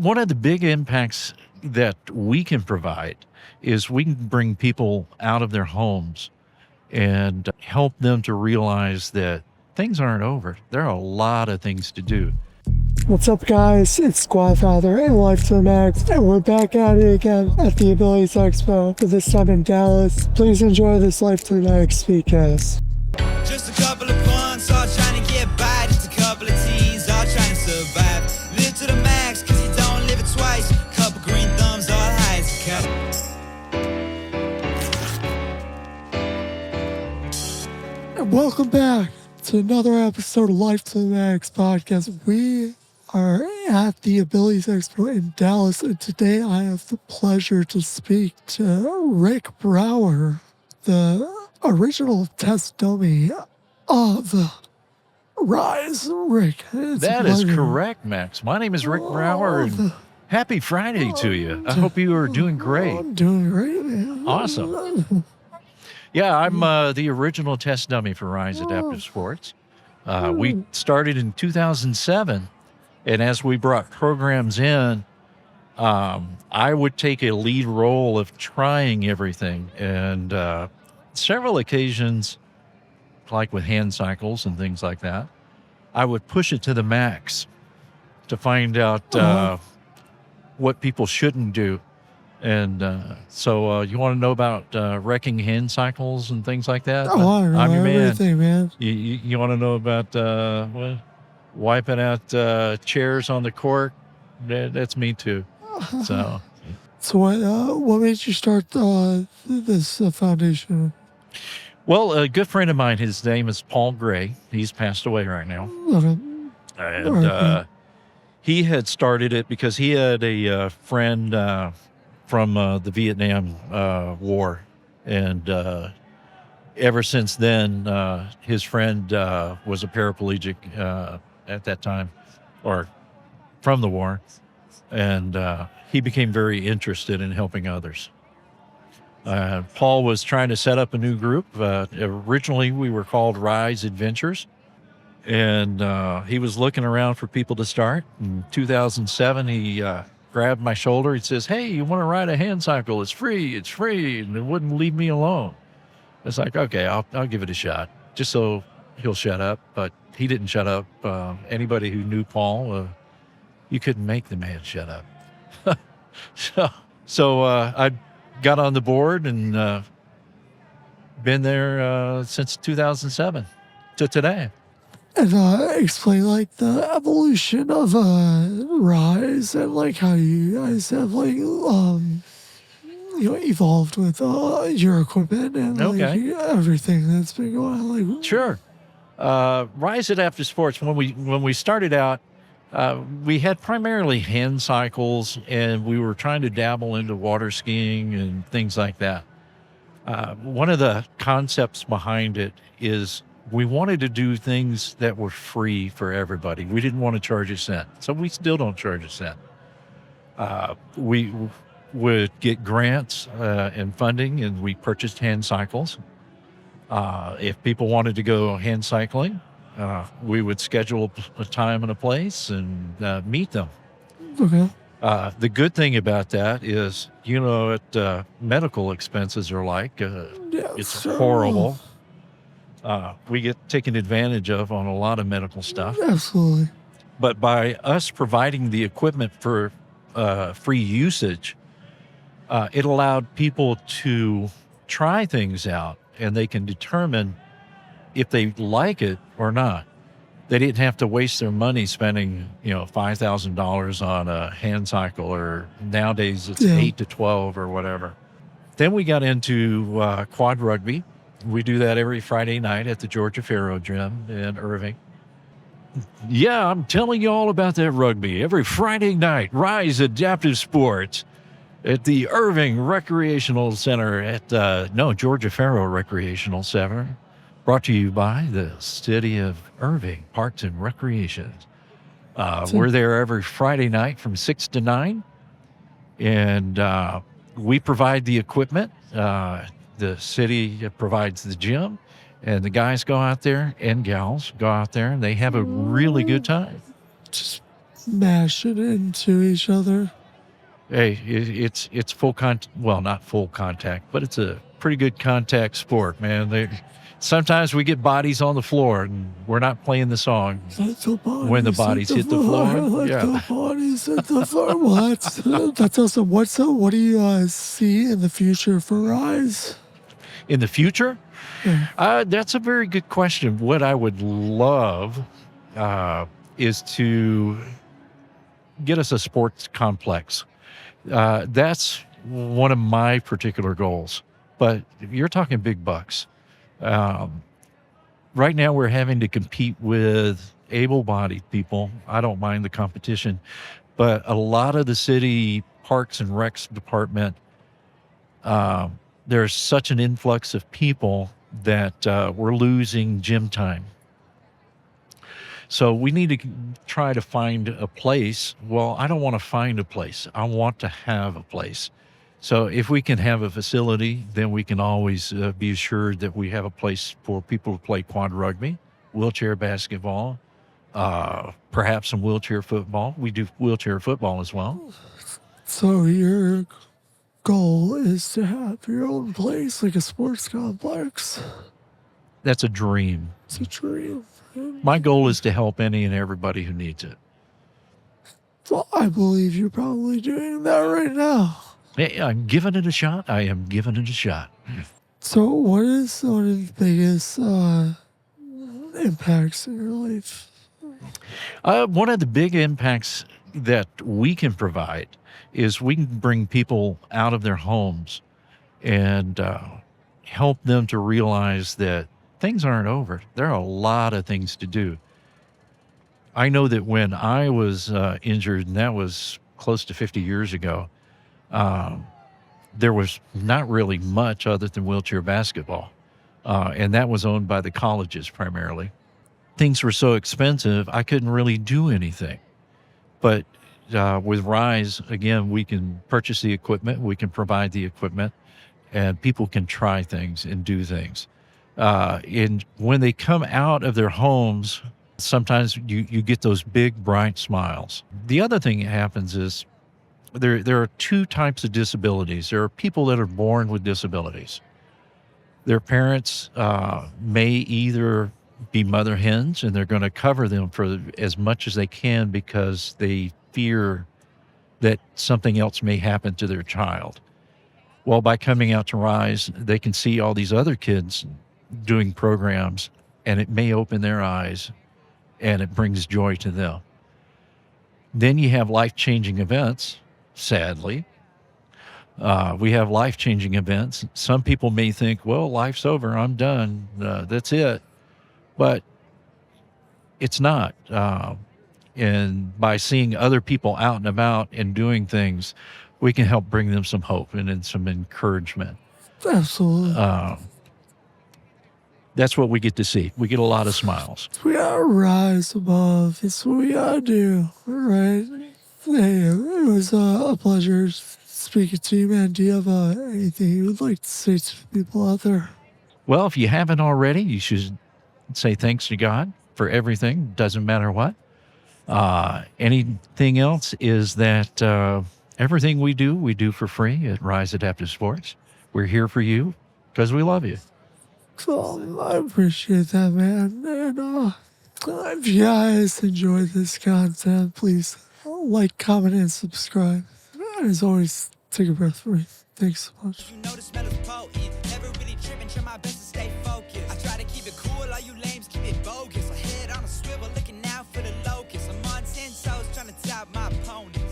one of the big impacts that we can provide is we can bring people out of their homes and help them to realize that things aren't over. There are a lot of things to do. What's up, guys? It's Squad Father and Life to the Max, and we're back at it again at the Abilities Expo, but this time in Dallas. Please enjoy this Life to the Max speedcast. Just a couple of punts, all trying to get by. Just a couple of teens, all trying to survive. Live to the max, cause you don't live it twice. Couple green thumbs, all high as a cat. And welcome back to another episode of Life to the Max podcast. We are at the Abilities Expo in Dallas, and today I have the pleasure to speak to Rick Brower, the original test dummy of Rise. Rick, That is correct, Max. My name is Rick Brower, and happy Friday to you. I hope you are doing great. I'm doing great, man. Awesome. Yeah, I'm the original test dummy for Rise Adaptive Sports. We started in 2007, and as we brought programs in, I would take a lead role of trying everything. And several occasions, like with hand cycles and things like that, I would push it to the max to find out what people shouldn't do. And so you want to know about wrecking hand cycles and things like that? I know I'm your man. everything, man. You want to know about wiping out chairs on the court? That's me too. So what made you start this foundation? Well, a good friend of mine, his name is Paul Gray. He's passed away right now. And he had started it because he had a friend from the Vietnam War. And ever since then, his friend was a paraplegic at that time, or from the war. And he became very interested in helping others. Paul was trying to set up a new group. Originally, we were called Rise Adventures. And he was looking around for people to start. In 2007, he grabbed my shoulder. He says, "Hey, you want to ride a hand cycle? It's free. It's free." And it wouldn't leave me alone. It's like, okay, I'll give it a shot, just so he'll shut up. But he didn't shut up. Anybody who knew Paul, you couldn't make the man shut up. So I got on the board and been there since 2007 to today. And explain like the evolution of Rise and like how you guys have like evolved with your equipment and like everything that's been going on. Like, sure. Rise Adaptive Sports, when we started out, we had primarily hand cycles, and we were trying to dabble into water skiing and things like that. One of the concepts behind it is we wanted to do things that were free for everybody. We didn't want to charge a cent, so we still don't charge a cent. We would get grants and funding, and we purchased hand cycles. If people wanted to go hand cycling, we would schedule a time and a place and meet them. Okay. The good thing about that is, what medical expenses are like. It's horrible. We get taken advantage of on a lot of medical stuff. Absolutely. But by us providing the equipment for free usage, it allowed people to try things out, and they can determine if they like it or not. They didn't have to waste their money spending, $5,000 on a hand cycle, or nowadays it's 8 to 12 or whatever. Then we got into quad rugby. We do that every Friday night at the Georgia Faro Gym in Irving. Yeah, I'm telling you all about that rugby. Every Friday night, Rise Adaptive Sports at the Irving Recreational Center at, Georgia Faro Recreational Center. Brought to you by the City of Irving Parks and Recreation. We're there every Friday night from 6 to 9. And we provide the equipment. The city provides the gym, and the guys go out there and gals go out there, and they have a really good time. Just mashing into each other. Hey, it's full well, not full contact, but it's a pretty good contact sport, man. Sometimes we get bodies on the floor and we're not playing the song when the bodies hit the floor. Let Yeah. the bodies hit the floor. Well, that's awesome. What do you see in the future for Rise? In the future? Yeah. That's a very good question. What I would love is to get us a sports complex. That's one of my particular goals. But you're talking big bucks. Right now, we're having to compete with able-bodied people. I don't mind the competition, but a lot of the city parks and recs department, there's such an influx of people that we're losing gym time. So we need to try to find a place. Well, I don't want to find a place. I want to have a place. So if we can have a facility, then we can always be assured that we have a place for people to play quad rugby, wheelchair basketball, perhaps some wheelchair football. We do wheelchair football as well. So your goal is to have your own place, like a sports complex. That's a dream. It's a dream. My goal is to help any and everybody who needs it. Well, I believe you're probably doing that right now. Yeah, I'm giving it a shot. I am giving it a shot. So what is one of the biggest impacts in your life? One of the big impacts that we can provide is we can bring people out of their homes and help them to realize that things aren't over. There are a lot of things to do. I know that when I was injured, and that was close to 50 years ago, there was not really much other than wheelchair basketball. And that was owned by the colleges primarily. Things were so expensive, I couldn't really do anything. But with Rise, again, we can purchase the equipment, we can provide the equipment, and people can try things and do things. And when they come out of their homes, sometimes you get those big, bright smiles. The other thing that happens is there are two types of disabilities. There are people that are born with disabilities. Their parents may either be mother hens, and they're going to cover them for as much as they can because they fear that something else may happen to their child. Well, by coming out to Rise, they can see all these other kids doing programs, and it may open their eyes, and it brings joy to them. Then you have life-changing events, sadly. We have life-changing events. Some people may think, well, life's over, I'm done, that's it. But it's not. And by seeing other people out and about and doing things, we can help bring them some hope and some encouragement. Absolutely. That's what we get to see. We get a lot of smiles. We gotta rise above. It's what we gotta do. All right. Hey, it was a pleasure speaking to you, man. Do you have anything you would like to say to people out there? Well, if you haven't already, you should say thanks to God for everything. Doesn't matter what. Anything else is that everything we do for free at Rise Adaptive Sports. We're here for you because we love you. So I appreciate that, man. And if you guys enjoyed this content, please like, comment, and subscribe. And as always, take a breath for me. Thanks so much. You know the smell is potent. Never really tripping, try my best to stay focused. I try to keep it cool, all you lames keep it bogus. I head on a swivel, looking out for the locust. I'm on 10 toes, trying to top my opponent.